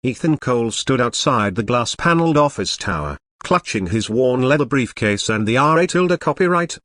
Ethan Cole stood outside the glass-paneled office tower, clutching his worn leather briefcase and the copyright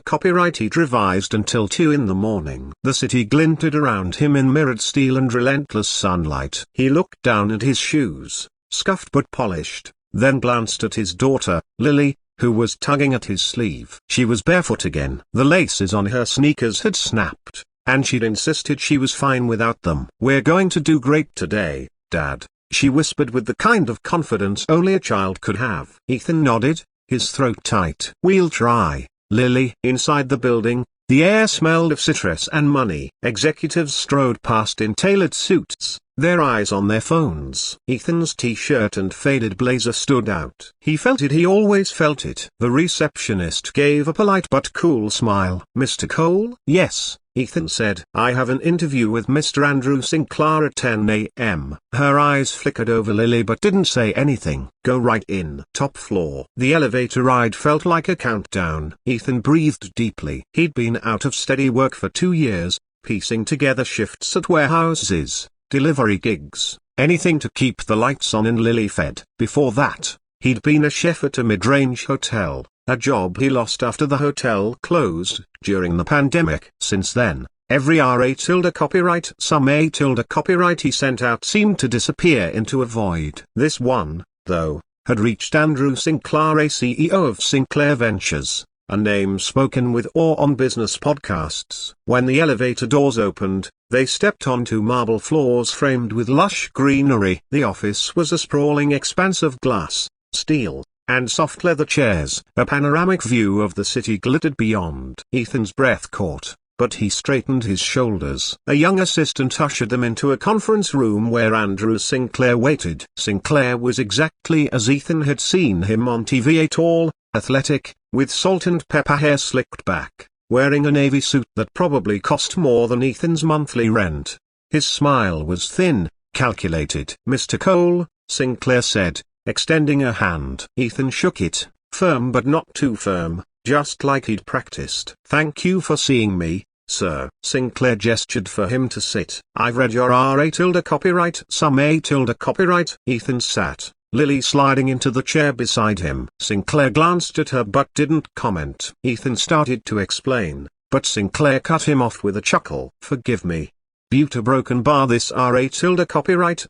copyright he'd revised until 2 in the morning. The city glinted around him in mirrored steel and relentless sunlight. He looked down at his shoes, scuffed but polished, then glanced at his daughter, Lily, who was tugging at his sleeve. She was barefoot again. The laces on her sneakers had snapped, and she'd insisted she was fine without them. "We're going to do great today, Dad," she whispered with the kind of confidence only a child could have. Ethan nodded, his throat tight. "We'll try, Lily." Inside the building, the air smelled of citrus and money. Executives strode past in tailored suits, their eyes on their phones. Ethan's t-shirt and faded blazer stood out. He felt it, he always felt it. The receptionist gave a polite but cool smile. "Mr. Cole?" "Yes," Ethan said. "I have an interview with Mr. Andrew Sinclair at 10 a.m. Her eyes flickered over Lily but didn't say anything. "Go right in." Top floor. The elevator ride felt like a countdown. Ethan breathed deeply. He'd been out of steady work for 2 years, piecing together shifts at warehouses, delivery gigs, anything to keep the lights on and Lily fed. Before that, he'd been a chef at a mid-range hotel, a job he lost after the hotel closed during the pandemic. Since then, every copyright copyright he sent out seemed to disappear into a void. This one, though, had reached Andrew Sinclair, CEO of Sinclair Ventures, a name spoken with awe on business podcasts. When the elevator doors opened, they stepped onto marble floors framed with lush greenery. The office was a sprawling expanse of glass, steel, and soft leather chairs. A panoramic view of the city glittered beyond. Ethan's breath caught, but he straightened his shoulders. A young assistant ushered them into a conference room where Andrew Sinclair waited. Sinclair was exactly as Ethan had seen him on TV, tall, athletic, with salt and pepper hair slicked back, wearing a navy suit that probably cost more than Ethan's monthly rent. His smile was thin, calculated. "Mr. Cole," Sinclair said, extending a hand. Ethan shook it, firm but not too firm, just like he'd practiced. "Thank you for seeing me, sir." Sinclair gestured for him to sit. "I've read your copyright copyright. Ethan sat, Lily sliding into the chair beside him. Sinclair glanced at her but didn't comment. Ethan started to explain, but Sinclair cut him off with a chuckle. "Forgive me. Buta broken bar this copyright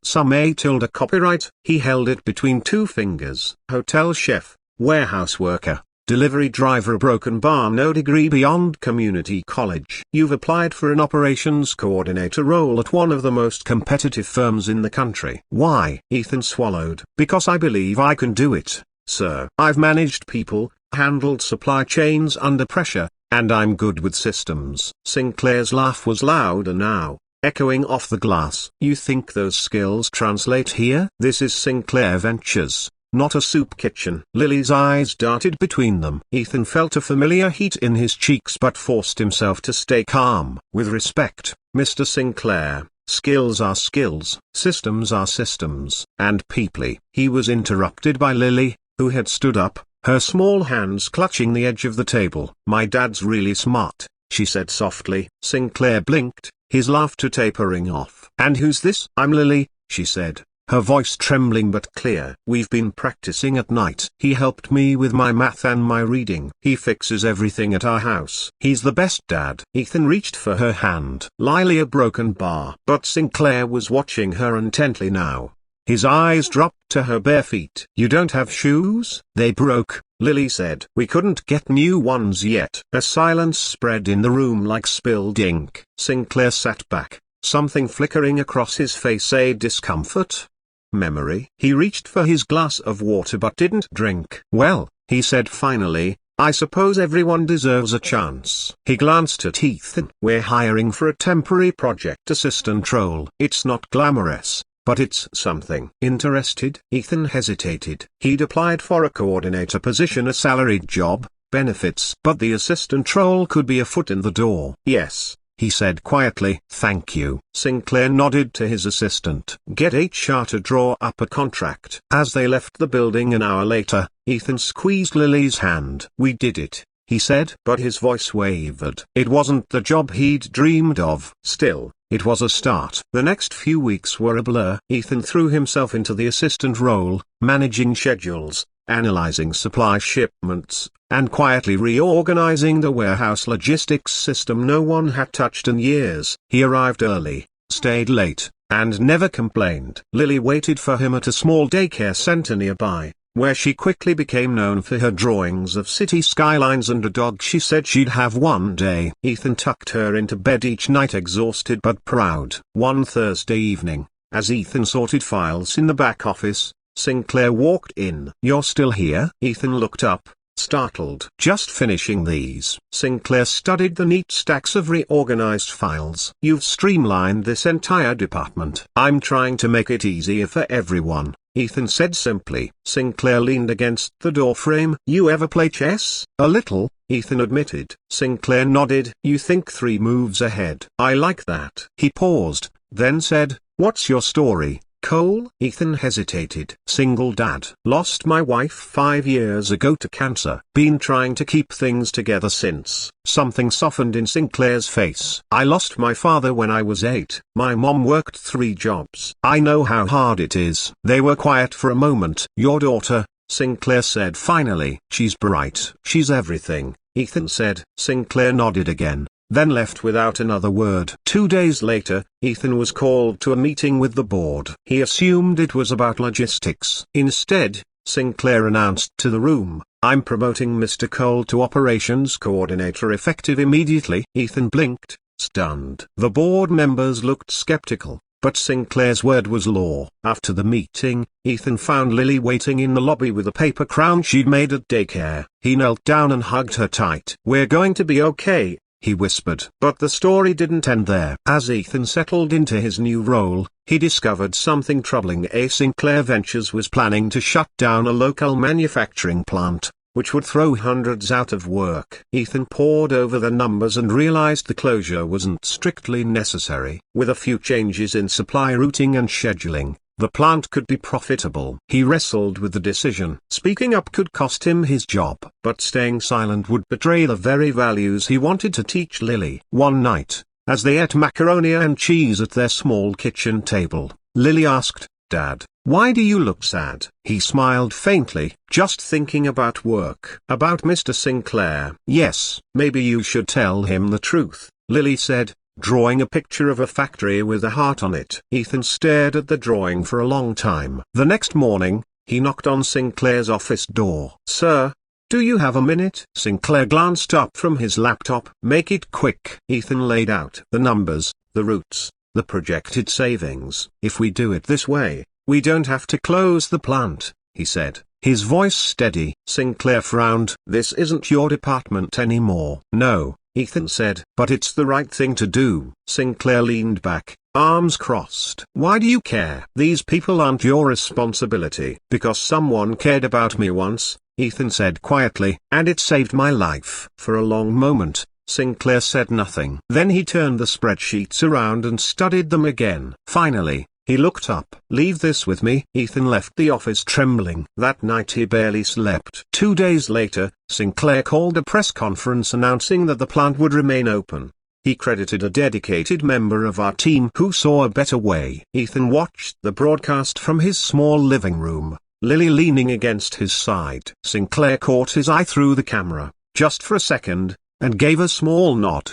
copyright." He held it between 2 fingers. "Hotel chef, warehouse worker, delivery driver, a broken bar, no degree beyond community college. You've applied for an operations coordinator role at one of the most competitive firms in the country." "Why?" Ethan swallowed. "Because I believe I can do it, sir. I've managed people, handled supply chains under pressure, and I'm good with systems." Sinclair's laugh was louder now, echoing off the glass. "You think those skills translate here? This is Sinclair Ventures, not a soup kitchen." Lily's eyes darted between them. Ethan felt a familiar heat in his cheeks but forced himself to stay calm. "With respect, Mr. Sinclair, skills are skills, systems are systems, and peoply." He was interrupted by Lily, who had stood up, her small hands clutching the edge of the table. "My dad's really smart," she said softly. Sinclair blinked, his laughter tapering off. "And who's this?" "I'm Lily," she said, her voice trembling but clear. "We've been practicing at night. He helped me with my math and my reading. He fixes everything at our house. He's the best dad." Ethan reached for her hand. "Lily, a broken bar." But Sinclair was watching her intently now. His eyes dropped to her bare feet. "You don't have shoes?" "They broke," Lily said. "We couldn't get new ones yet." A silence spread in the room like spilled ink. Sinclair sat back, something flickering across his face. A discomfort? Memory? He reached for his glass of water but didn't drink. "Well," he said finally, "I suppose everyone deserves a chance." He glanced at Ethan. "We're hiring for a temporary project assistant role. It's not glamorous, but it's something." "Interested?" Ethan hesitated. He'd applied for a coordinator position, a salaried job, benefits. But the assistant role could be a foot in the door. "Yes," he said quietly. "Thank you." Sinclair nodded to his assistant. "Get HR to draw up a contract." As they left the building an hour later, Ethan squeezed Lily's hand. "We did it," he said. But his voice wavered. It wasn't the job he'd dreamed of. Still, it was a start. The next few weeks were a blur. Ethan threw himself into the assistant role, managing schedules, analyzing supply shipments, and quietly reorganizing the warehouse logistics system no one had touched in years. He arrived early, stayed late, and never complained. Lily waited for him at a small daycare center nearby, where she quickly became known for her drawings of city skylines and a dog she said she'd have one day. Ethan tucked her into bed each night, exhausted but proud. One Thursday evening, as Ethan sorted files in the back office, Sinclair walked in. "You're still here?" Ethan looked up, startled. "Just finishing these." Sinclair studied the neat stacks of reorganized files. "You've streamlined this entire department." "I'm trying to make it easier for everyone," Ethan said simply. Sinclair leaned against the doorframe. "You ever play chess?" "A little," Ethan admitted. Sinclair nodded. "You think 3 moves ahead." "I like that." He paused, then said, "What's your story, Cole?" Ethan hesitated. "Single dad. Lost my wife 5 years ago to cancer. Been trying to keep things together since." Something softened in Sinclair's face. "I lost my father when I was 8. My mom worked 3 jobs. I know how hard it is." They were quiet for a moment. "Your daughter," Sinclair said finally. "She's bright." "She's everything," Ethan said. Sinclair nodded again, then left without another word. 2 days later, Ethan was called to a meeting with the board. He assumed it was about logistics. Instead, Sinclair announced to the room, "I'm promoting Mr. Cole to operations coordinator effective immediately." Ethan blinked, stunned. The board members looked skeptical, but Sinclair's word was law. After the meeting, Ethan found Lily waiting in the lobby with a paper crown she'd made at daycare. He knelt down and hugged her tight. "We're going to be okay," he whispered. But the story didn't end there. As Ethan settled into his new role, he discovered something troubling. Sinclair Ventures was planning to shut down a local manufacturing plant, which would throw hundreds out of work. Ethan pored over the numbers and realized the closure wasn't strictly necessary. With a few changes in supply routing and scheduling, the plant could be profitable. He wrestled with the decision. Speaking up could cost him his job, but staying silent would betray the very values he wanted to teach Lily. One night, as they ate macaroni and cheese at their small kitchen table, Lily asked, "Dad, why do you look sad?" He smiled faintly. "Just thinking about work." "About Mr. Sinclair?" "Yes." "Maybe you should tell him the truth," Lily said, drawing a picture of a factory with a heart on it. Ethan stared at the drawing for a long time. The next morning, he knocked on Sinclair's office door. "Sir, do you have a minute?" Sinclair glanced up from his laptop. "Make it quick." Ethan laid out the numbers, the routes, the projected savings. "If we do it this way, we don't have to close the plant," he said, his voice steady. Sinclair frowned. "This isn't your department anymore." "No," Ethan said. "But it's the right thing to do." Sinclair leaned back, arms crossed. "Why do you care?" "These people aren't your responsibility." "Because someone cared about me once," Ethan said quietly, "and it saved my life." For a long moment, Sinclair said nothing. Then he turned the spreadsheets around and studied them again. Finally, he looked up. "Leave this with me." Ethan left the office trembling. That night he barely slept. 2 days later, Sinclair called a press conference announcing that the plant would remain open. He credited a dedicated member of our team who saw a better way. Ethan watched the broadcast from his small living room, Lily leaning against his side. Sinclair caught his eye through the camera, just for a second, and gave a small nod.